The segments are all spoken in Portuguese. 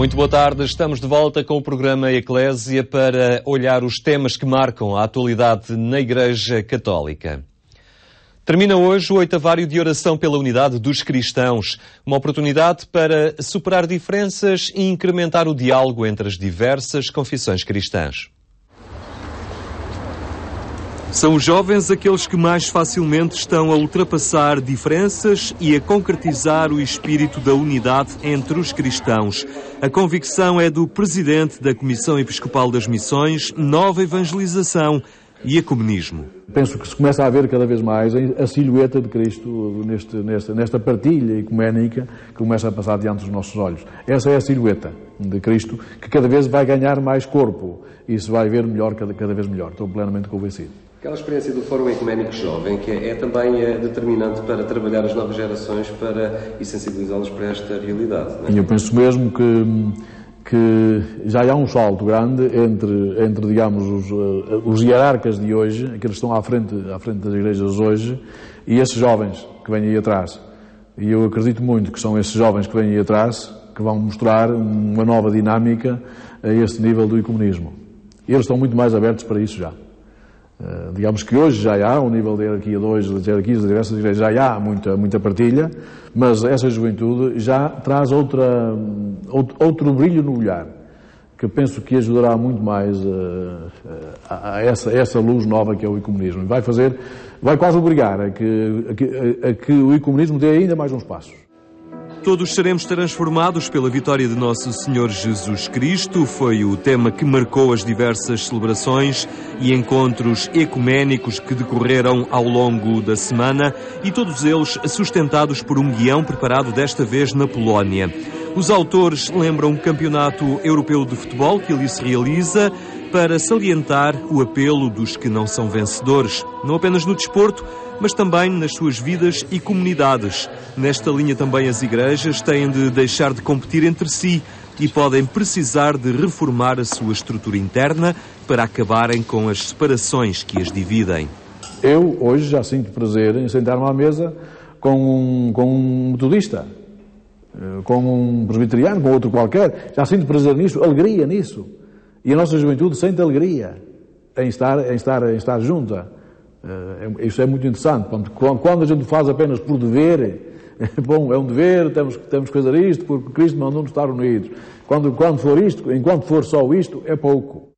Muito boa tarde, estamos de volta com o programa Eclésia para olhar os temas que marcam a atualidade na Igreja Católica. Termina hoje o 8º de oração pela unidade dos cristãos, uma oportunidade para superar diferenças e incrementar o diálogo entre as diversas confissões cristãs. São os jovens aqueles que mais facilmente estão a ultrapassar diferenças e a concretizar o espírito da unidade entre os cristãos. A convicção é do presidente da Comissão Episcopal das Missões, Nova Evangelização e Ecumenismo. Penso que se começa a ver cada vez mais a silhueta de Cristo nesta partilha ecuménica que começa a passar diante dos nossos olhos. Essa é a silhueta de Cristo que cada vez vai ganhar mais corpo e se vai ver melhor, cada vez melhor. Estou plenamente convencido. Aquela experiência do Fórum Ecuménico Jovem, que é também determinante para trabalhar as novas gerações e sensibilizá-los para esta realidade. Não é? Eu penso mesmo que já há um salto grande entre digamos, os hierarcas de hoje, aqueles que estão à frente das igrejas hoje, e esses jovens que vêm aí atrás. E eu acredito muito que são esses jovens que vêm aí atrás que vão mostrar uma nova dinâmica a este nível do ecumenismo. E eles estão muito mais abertos para isso já. Digamos que hoje já há um nível de hierarquia de hoje, das hierarquias das diversas igrejas, já há muita partilha, mas essa juventude já traz outro brilho no olhar, que penso que ajudará muito mais a essa luz nova que é o ecumenismo. Vai quase obrigar a que o ecumenismo dê ainda mais uns passos. Todos seremos transformados pela vitória de Nosso Senhor Jesus Cristo. Foi o tema que marcou as diversas celebrações e encontros ecuménicos que decorreram ao longo da semana e todos eles sustentados por um guião preparado desta vez na Polónia. Os autores lembram o Campeonato Europeu de Futebol que ali se realiza para salientar o apelo dos que não são vencedores, não apenas no desporto, mas também nas suas vidas e comunidades. Nesta linha também as igrejas têm de deixar de competir entre si e podem precisar de reformar a sua estrutura interna para acabarem com as separações que as dividem. Eu hoje já sinto prazer em sentar-me à mesa com um metodista, com um presbiteriano, com outro qualquer. Já sinto prazer nisso, alegria nisso. E a nossa juventude sente alegria em estar junta. Isso é muito interessante. Quando a gente faz apenas por dever, bom, é um dever, temos que fazer isto, porque Cristo mandou-nos estar unidos. Quando for isto, enquanto for só isto, é pouco.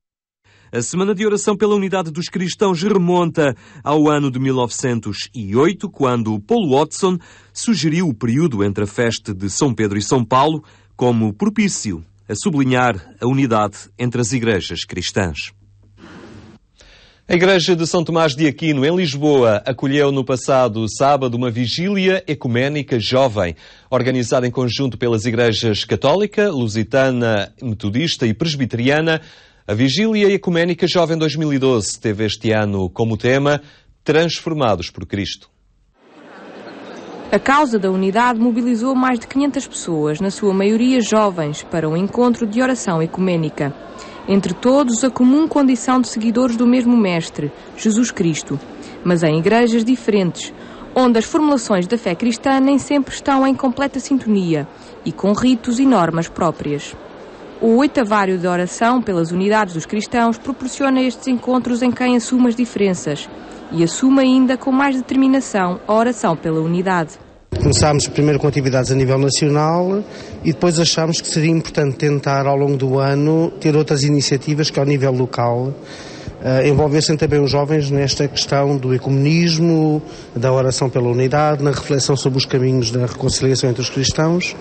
A Semana de Oração pela Unidade dos Cristãos remonta ao ano de 1908, quando Paul Watson sugeriu o período entre a festa de São Pedro e São Paulo como propício a sublinhar a unidade entre as igrejas cristãs. A Igreja de São Tomás de Aquino, em Lisboa, acolheu no passado sábado uma vigília ecuménica jovem, organizada em conjunto pelas igrejas católica, lusitana, metodista e presbiteriana. A Vigília Ecuménica Jovem 2012 teve este ano como tema Transformados por Cristo. A causa da unidade mobilizou mais de 500 pessoas, na sua maioria jovens, para um encontro de oração ecuménica. Entre todos, a comum condição de seguidores do mesmo Mestre, Jesus Cristo, mas em igrejas diferentes, onde as formulações da fé cristã nem sempre estão em completa sintonia e com ritos e normas próprias. O 8º de oração pelas unidades dos cristãos proporciona estes encontros em quem assume as diferenças e assume ainda com mais determinação a oração pela unidade. Começámos primeiro com atividades a nível nacional e depois achámos que seria importante tentar ao longo do ano ter outras iniciativas que ao nível local envolvessem também os jovens nesta questão do ecumenismo, da oração pela unidade, na reflexão sobre os caminhos da reconciliação entre os cristãos.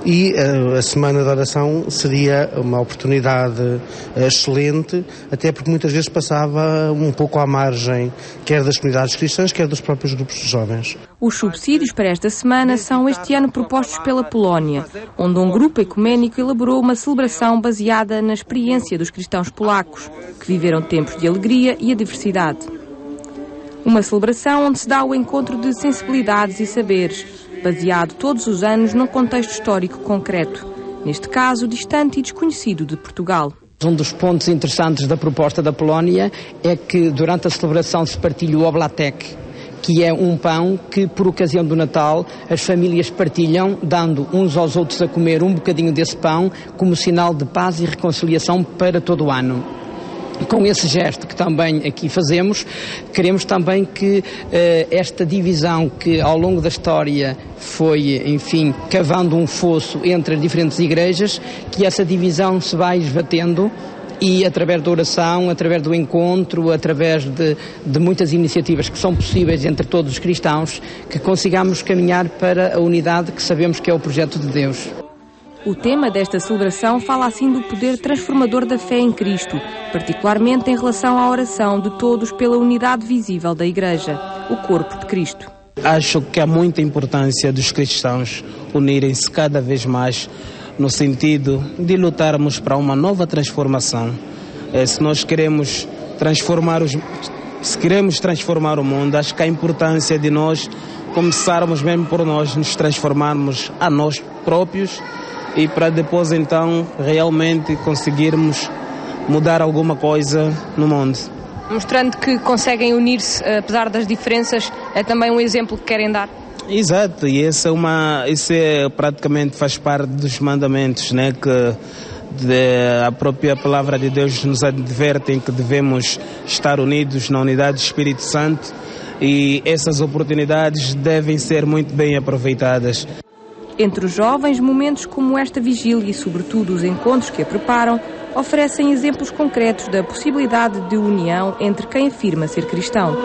E a Semana da Oração seria uma oportunidade excelente, até porque muitas vezes passava um pouco à margem, quer das comunidades cristãs, quer dos próprios grupos de jovens. Os subsídios para esta semana são este ano propostos pela Polónia, onde um grupo ecuménico elaborou uma celebração baseada na experiência dos cristãos polacos, que viveram tempos de alegria e adversidade. Uma celebração onde se dá o encontro de sensibilidades e saberes, baseado todos os anos num contexto histórico concreto, neste caso distante e desconhecido de Portugal. Um dos pontos interessantes da proposta da Polónia é que durante a celebração se partilha o Oblatek, que é um pão que, por ocasião do Natal, as famílias partilham, dando uns aos outros a comer um bocadinho desse pão, como sinal de paz e reconciliação para todo o ano. Com esse gesto que também aqui fazemos, queremos também que esta divisão que ao longo da história foi, enfim, cavando um fosso entre as diferentes igrejas, que essa divisão se vai esbatendo e através da oração, através do encontro, através de muitas iniciativas que são possíveis entre todos os cristãos, que consigamos caminhar para a unidade que sabemos que é o projeto de Deus. O tema desta celebração fala assim do poder transformador da fé em Cristo, particularmente em relação à oração de todos pela unidade visível da Igreja, o corpo de Cristo. Acho que há muita importância dos cristãos unirem-se cada vez mais no sentido de lutarmos para uma nova transformação. Se nós queremos transformar o mundo, acho que há importância de nós começarmos mesmo por nós, nos transformarmos a nós próprios, e para depois então realmente conseguirmos mudar alguma coisa no mundo. Mostrando que conseguem unir-se apesar das diferenças, é também um exemplo que querem dar. Exato, e isso praticamente faz parte dos mandamentos, né, que a própria palavra de Deus nos adverte que devemos estar unidos na unidade do Espírito Santo, e essas oportunidades devem ser muito bem aproveitadas. Entre os jovens, momentos como esta vigília e, sobretudo, os encontros que a preparam, oferecem exemplos concretos da possibilidade de união entre quem afirma ser cristão.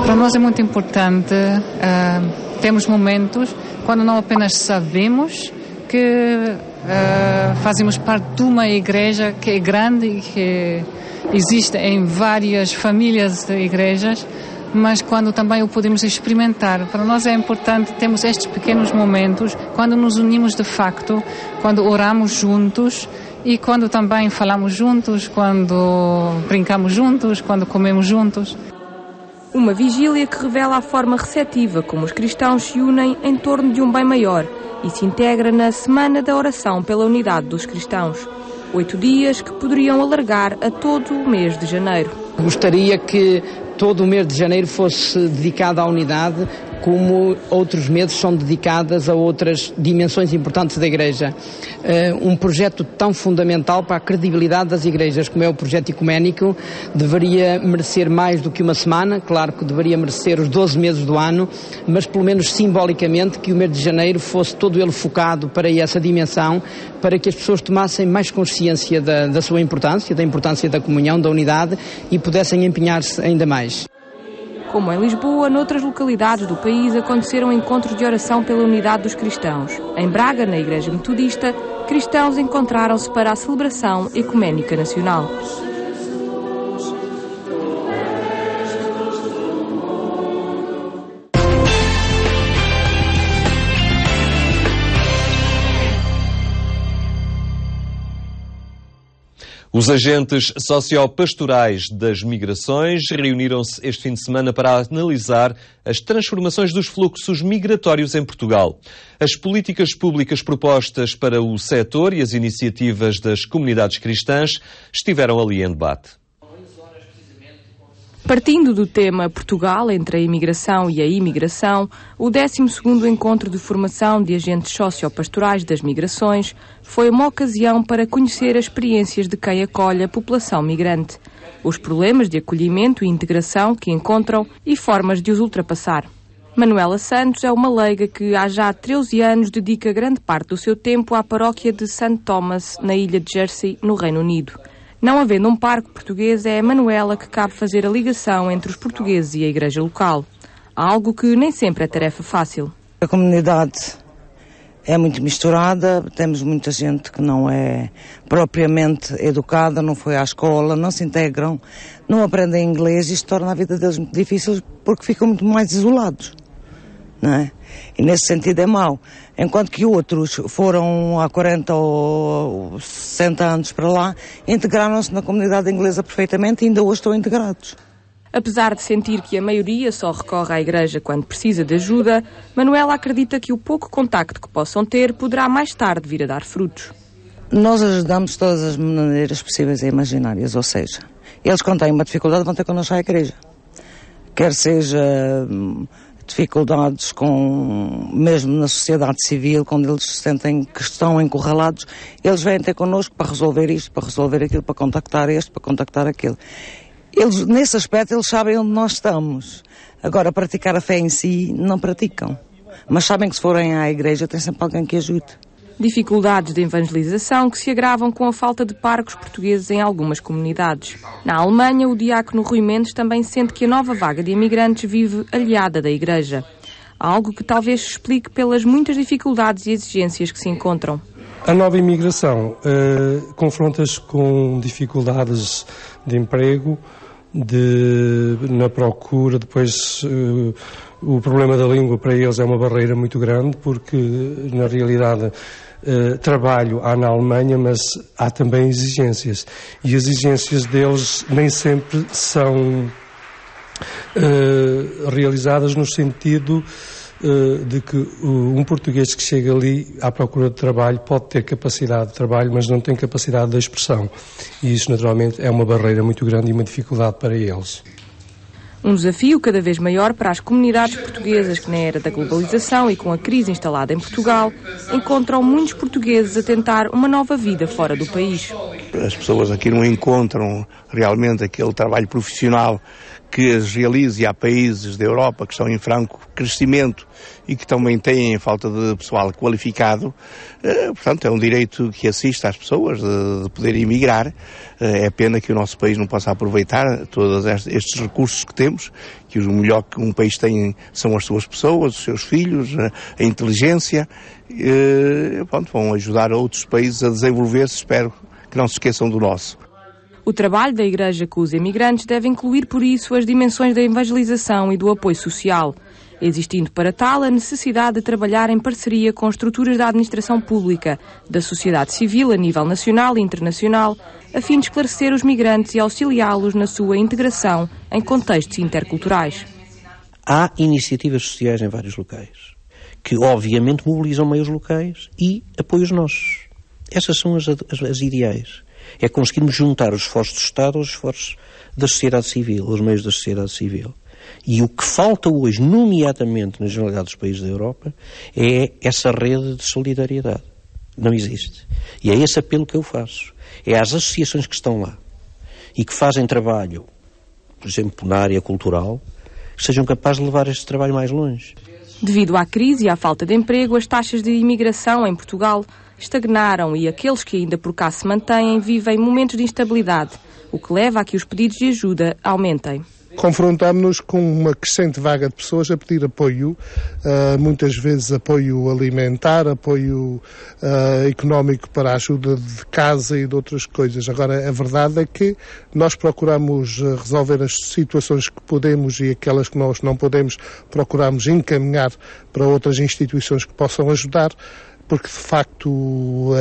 Para nós é muito importante termos momentos quando não apenas sabemos que fazemos parte de uma igreja que é grande e que existe em várias famílias de igrejas, mas quando também o podemos experimentar. Para nós é importante termos estes pequenos momentos, quando nos unimos de facto, quando oramos juntos e quando também falamos juntos, quando brincamos juntos, quando comemos juntos. Uma vigília que revela a forma receptiva como os cristãos se unem em torno de um bem maior e se integra na Semana da Oração pela Unidade dos Cristãos. 8 dias que poderiam alargar a todo o mês de janeiro. Gostaria que todo o mês de janeiro fosse dedicado à unidade, como outros meses são dedicados a outras dimensões importantes da Igreja. Um projeto tão fundamental para a credibilidade das igrejas como é o projeto ecuménico deveria merecer mais do que uma semana, claro que deveria merecer os 12 meses do ano, mas pelo menos simbolicamente que o mês de janeiro fosse todo ele focado para essa dimensão, para que as pessoas tomassem mais consciência da sua importância, da importância da comunhão, da unidade e pudessem empenhar-se ainda mais. Como em Lisboa, noutras localidades do país aconteceram encontros de oração pela unidade dos cristãos. Em Braga, na Igreja Metodista, cristãos encontraram-se para a celebração ecuménica nacional. Os agentes sociopastorais das migrações reuniram-se este fim de semana para analisar as transformações dos fluxos migratórios em Portugal. As políticas públicas propostas para o setor e as iniciativas das comunidades cristãs estiveram ali em debate. Partindo do tema Portugal entre a imigração e a imigração, o 12º Encontro de Formação de Agentes Sociopastorais das Migrações foi uma ocasião para conhecer as experiências de quem acolhe a população migrante, os problemas de acolhimento e integração que encontram e formas de os ultrapassar. Manuela Santos é uma leiga que há já 13 anos dedica grande parte do seu tempo à paróquia de St. Thomas, na ilha de Jersey, no Reino Unido. Não havendo um parque português, é a Manuela que cabe fazer a ligação entre os portugueses e a igreja local. Algo que nem sempre é tarefa fácil. A comunidade é muito misturada, temos muita gente que não é propriamente educada, não foi à escola, não se integram, não aprendem inglês e isto torna a vida deles muito difícil porque ficam muito mais isolados, não é? E nesse sentido é mau. Enquanto que outros foram há 40 ou 60 anos para lá, integraram-se na comunidade inglesa perfeitamente e ainda hoje estão integrados. Apesar de sentir que a maioria só recorre à igreja quando precisa de ajuda, Manuela acredita que o pouco contacto que possam ter poderá mais tarde vir a dar frutos. Nós ajudamos de todas as maneiras possíveis e imaginárias, ou seja, eles quando têm uma dificuldade vão ter connosco à igreja. Quer seja dificuldades mesmo na sociedade civil, quando eles sentem que estão encurralados, eles vêm ter connosco para resolver isto, para resolver aquilo, para contactar este, para contactar aquele. Eles, nesse aspecto, eles sabem onde nós estamos. Agora, praticar a fé em si, não praticam. Mas sabem que se forem à igreja, tem sempre alguém que ajude. Dificuldades de evangelização que se agravam com a falta de parcos portugueses em algumas comunidades. Na Alemanha, o diácono Rui Mendes também sente que a nova vaga de imigrantes vive aliada da igreja. Algo que talvez se explique pelas muitas dificuldades e exigências que se encontram. A nova imigração confronta-se com dificuldades de emprego, na procura, depois o problema da língua para eles é uma barreira muito grande, porque na realidade trabalho há na Alemanha, mas há também exigências, e as exigências deles nem sempre são realizadas no sentido de que um português que chega ali à procura de trabalho pode ter capacidade de trabalho, mas não tem capacidade de expressão. E isso, naturalmente, é uma barreira muito grande e uma dificuldade para eles. Um desafio cada vez maior para as comunidades portuguesas que, na era da globalização e com a crise instalada em Portugal, encontram muitos portugueses a tentar uma nova vida fora do país. As pessoas aqui não encontram realmente aquele trabalho profissional que as realize. Há países da Europa que estão em franco crescimento e que também têm falta de pessoal qualificado. Portanto, é um direito que assiste às pessoas de poder emigrar. É pena que o nosso país não possa aproveitar todos estes recursos que temos, que o melhor que um país tem são as suas pessoas, os seus filhos, a inteligência. Vão ajudar outros países a desenvolver-se, espero que não se esqueçam do nosso. O trabalho da Igreja com os imigrantes deve incluir, por isso, as dimensões da evangelização e do apoio social, existindo para tal a necessidade de trabalhar em parceria com estruturas da administração pública, da sociedade civil a nível nacional e internacional, a fim de esclarecer os migrantes e auxiliá-los na sua integração em contextos interculturais. Há iniciativas sociais em vários locais, que obviamente mobilizam meios locais e apoios nossos. Essas são as ideais. É conseguirmos juntar os esforços do Estado aos esforços da sociedade civil, aos meios da sociedade civil. E o que falta hoje, nomeadamente na generalidade dos países da Europa, é essa rede de solidariedade. Não existe. E é esse apelo que eu faço. É às associações que estão lá e que fazem trabalho, por exemplo, na área cultural, que sejam capazes de levar este trabalho mais longe. Devido à crise e à falta de emprego, as taxas de imigração em Portugal estagnaram e aqueles que ainda por cá se mantêm vivem momentos de instabilidade, o que leva a que os pedidos de ajuda aumentem. Confrontamos-nos com uma crescente vaga de pessoas a pedir apoio, muitas vezes apoio alimentar, apoio económico para a ajuda de casa e de outras coisas. Agora, a verdade é que nós procuramos resolver as situações que podemos e aquelas que nós não podemos, procuramos encaminhar para outras instituições que possam ajudar, porque de facto o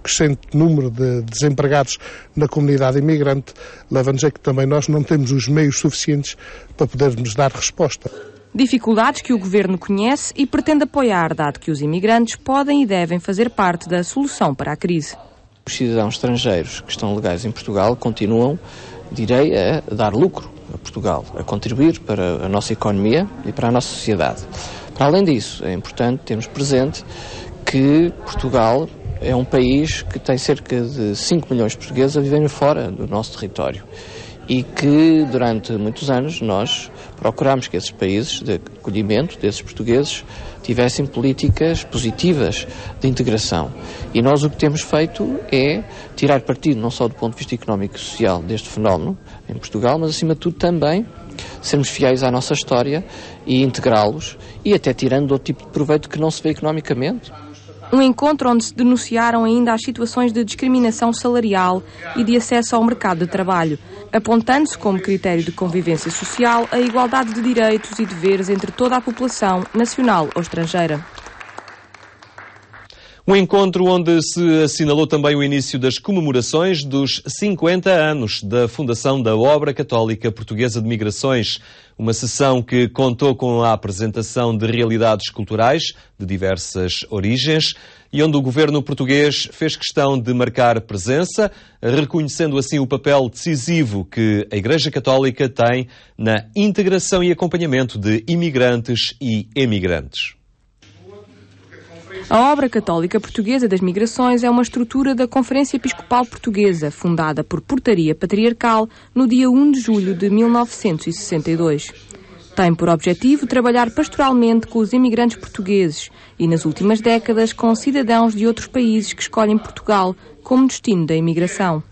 crescente número de desempregados na comunidade imigrante leva-nos a que também nós não temos os meios suficientes para podermos dar resposta. Dificuldades que o Governo conhece e pretende apoiar, dado que os imigrantes podem e devem fazer parte da solução para a crise. Os cidadãos estrangeiros que estão legais em Portugal continuam, direi, a dar lucro a Portugal, a contribuir para a nossa economia e para a nossa sociedade. Para além disso, é importante termos presente que Portugal é um país que tem cerca de 5 milhões de portugueses a viverem fora do nosso território e que durante muitos anos nós procuramos que esses países de acolhimento desses portugueses tivessem políticas positivas de integração. E nós o que temos feito é tirar partido não só do ponto de vista económico e social deste fenómeno em Portugal, mas acima de tudo também sermos fiéis à nossa história e integrá-los e até tirando outro tipo de proveito que não se vê economicamente. Um encontro onde se denunciaram ainda as situações de discriminação salarial e de acesso ao mercado de trabalho, apontando-se como critério de convivência social a igualdade de direitos e deveres entre toda a população, nacional ou estrangeira. Um encontro onde se assinalou também o início das comemorações dos 50 anos da fundação da Obra Católica Portuguesa de Migrações. Uma sessão que contou com a apresentação de realidades culturais de diversas origens e onde o governo português fez questão de marcar presença, reconhecendo assim o papel decisivo que a Igreja Católica tem na integração e acompanhamento de imigrantes e emigrantes. A Obra Católica Portuguesa das Migrações é uma estrutura da Conferência Episcopal Portuguesa, fundada por portaria patriarcal no dia 1 de julho de 1962. Tem por objetivo trabalhar pastoralmente com os imigrantes portugueses e, nas últimas décadas, com cidadãos de outros países que escolhem Portugal como destino da imigração.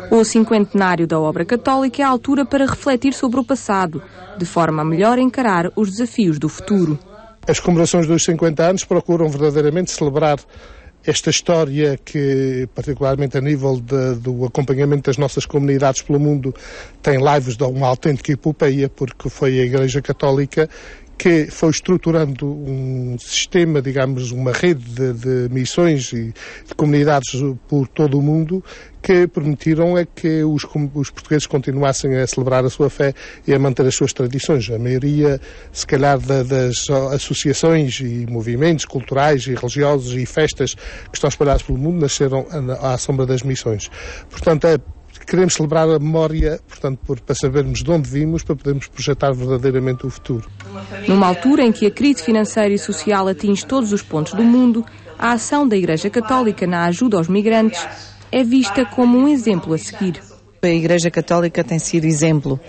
O cinquentenário da Obra Católica é a altura para refletir sobre o passado, de forma a melhor encarar os desafios do futuro. As comemorações dos 50 anos procuram verdadeiramente celebrar esta história que, particularmente a nível do acompanhamento das nossas comunidades pelo mundo, tem laivos de uma autêntica epopeia, porque foi a Igreja Católica que foi estruturando um sistema, digamos, uma rede de missões e de comunidades por todo o mundo que permitiram que os portugueses continuassem a celebrar a sua fé e a manter as suas tradições. A maioria, se calhar, das associações e movimentos culturais e religiosos e festas que estão espalhados pelo mundo nasceram à sombra das missões. Portanto, queremos celebrar a memória, portanto, para sabermos de onde vimos, para podermos projetar verdadeiramente o futuro. Numa altura em que a crise financeira e social atinge todos os pontos do mundo, a ação da Igreja Católica na ajuda aos migrantes é vista como um exemplo a seguir. A Igreja Católica tem sido exemplo,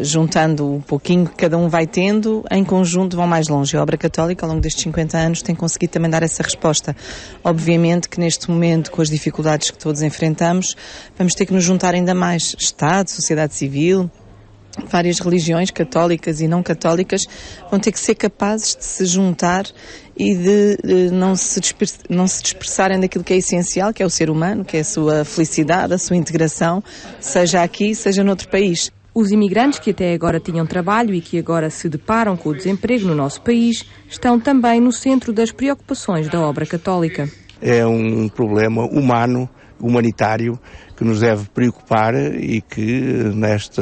juntando um pouquinho que cada um vai tendo, em conjunto vão mais longe. A Obra Católica, ao longo destes 50 anos, tem conseguido também dar essa resposta. Obviamente que neste momento, com as dificuldades que todos enfrentamos, vamos ter que nos juntar ainda mais. Estado, sociedade civil, várias religiões católicas e não católicas vão ter que ser capazes de se juntar e de não se dispersarem daquilo que é essencial, que é o ser humano, que é a sua felicidade, a sua integração, seja aqui, seja noutro país. Os imigrantes que até agora tinham trabalho e que agora se deparam com o desemprego no nosso país estão também no centro das preocupações da Obra Católica. É um problema humanitário que nos deve preocupar e que,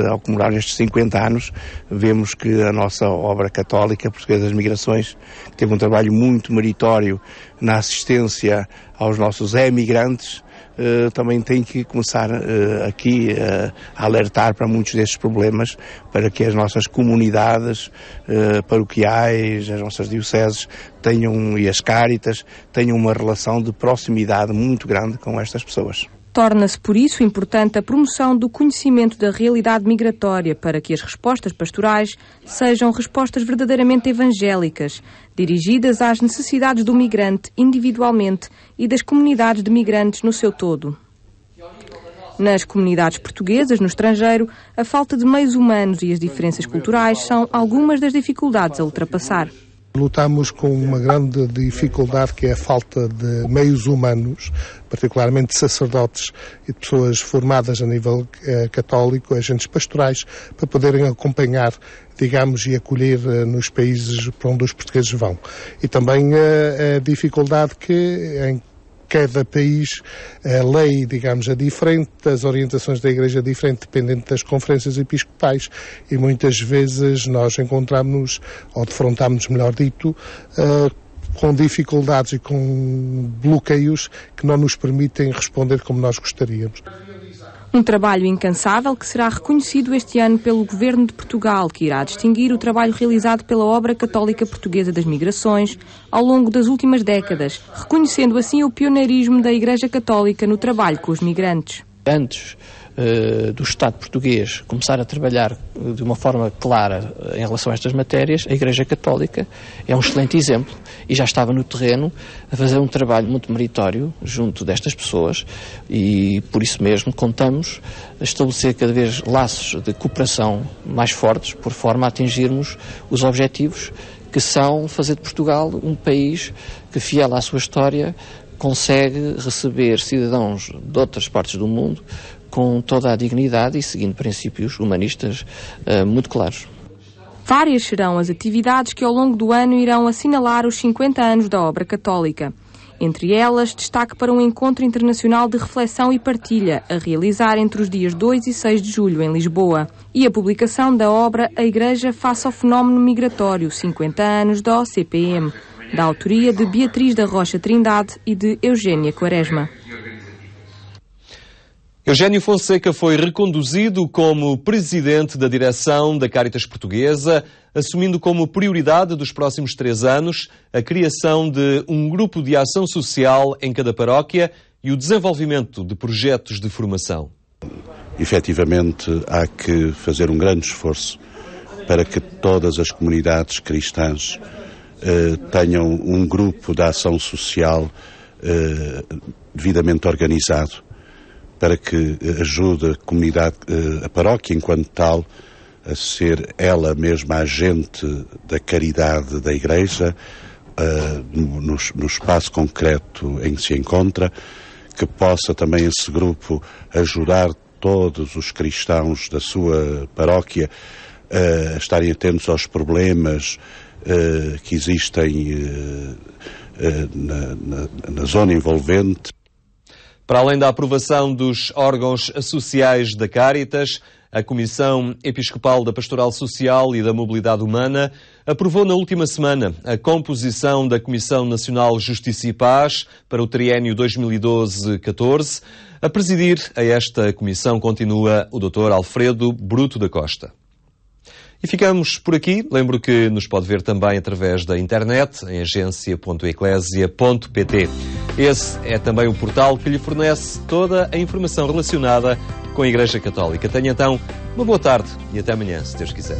ao comemorar estes 50 anos, vemos que a nossa Obra Católica Portuguesa das Migrações, que teve um trabalho muito meritório na assistência aos nossos emigrantes, também tem que começar aqui a alertar para muitos destes problemas, para que as nossas comunidades paroquiais, as nossas dioceses e as cáritas tenham uma relação de proximidade muito grande com estas pessoas. Torna-se, por isso, importante a promoção do conhecimento da realidade migratória para que as respostas pastorais sejam respostas verdadeiramente evangélicas, dirigidas às necessidades do migrante individualmente e das comunidades de migrantes no seu todo. Nas comunidades portuguesas no estrangeiro, a falta de meios humanos e as diferenças culturais são algumas das dificuldades a ultrapassar. Lutamos com uma grande dificuldade que é a falta de meios humanos, particularmente de sacerdotes e de pessoas formadas a nível católico, agentes pastorais, para poderem acompanhar, digamos, e acolher nos países para onde os portugueses vão. E também a dificuldade que em cada país a lei, digamos, é diferente, as orientações da Igreja é diferente, dependente das conferências episcopais, e muitas vezes nós encontramos-nos, ou defrontamos, melhor dito, com dificuldades e com bloqueios que não nos permitem responder como nós gostaríamos. Um trabalho incansável que será reconhecido este ano pelo Governo de Portugal, que irá distinguir o trabalho realizado pela Obra Católica Portuguesa das Migrações ao longo das últimas décadas, reconhecendo assim o pioneirismo da Igreja Católica no trabalho com os migrantes. Antes do Estado português começar a trabalhar de uma forma clara em relação a estas matérias, a Igreja Católica é um excelente exemplo e já estava no terreno a fazer um trabalho muito meritório junto destas pessoas e por isso mesmo contamos a estabelecer cada vez laços de cooperação mais fortes por forma a atingirmos os objetivos que são fazer de Portugal um país que, fiel à sua história, consegue receber cidadãos de outras partes do mundo com toda a dignidade e seguindo princípios humanistas muito claros. Várias serão as atividades que ao longo do ano irão assinalar os 50 anos da obra católica. Entre elas, destaque para um encontro internacional de reflexão e partilha, a realizar entre os dias 2 e 6 de julho, em Lisboa, e a publicação da obra A Igreja face ao Fenómeno Migratório, 50 anos da OCPM, da autoria de Beatriz da Rocha Trindade e de Eugénia Quaresma. Eugénio Fonseca foi reconduzido como presidente da direção da Caritas Portuguesa, assumindo como prioridade dos próximos 3 anos a criação de um grupo de ação social em cada paróquia e o desenvolvimento de projetos de formação. Efetivamente, há que fazer um grande esforço para que todas as comunidades cristãs tenham um grupo de ação social devidamente organizado, para que ajude a comunidade, a paróquia enquanto tal, a ser ela mesma agente da caridade da Igreja, no espaço concreto em que se encontra, que possa também esse grupo ajudar todos os cristãos da sua paróquia a estarem atentos aos problemas que existem na zona envolvente. Para além da aprovação dos órgãos sociais da Caritas, a Comissão Episcopal da Pastoral Social e da Mobilidade Humana aprovou na última semana a composição da Comissão Nacional Justiça e Paz para o triênio 2012-14. A presidir a esta comissão continua o Dr. Alfredo Bruto da Costa. E ficamos por aqui. Lembro que nos pode ver também através da internet, em agência.eclesia.pt. Esse é também o portal que lhe fornece toda a informação relacionada com a Igreja Católica. Tenha então uma boa tarde e até amanhã, se Deus quiser.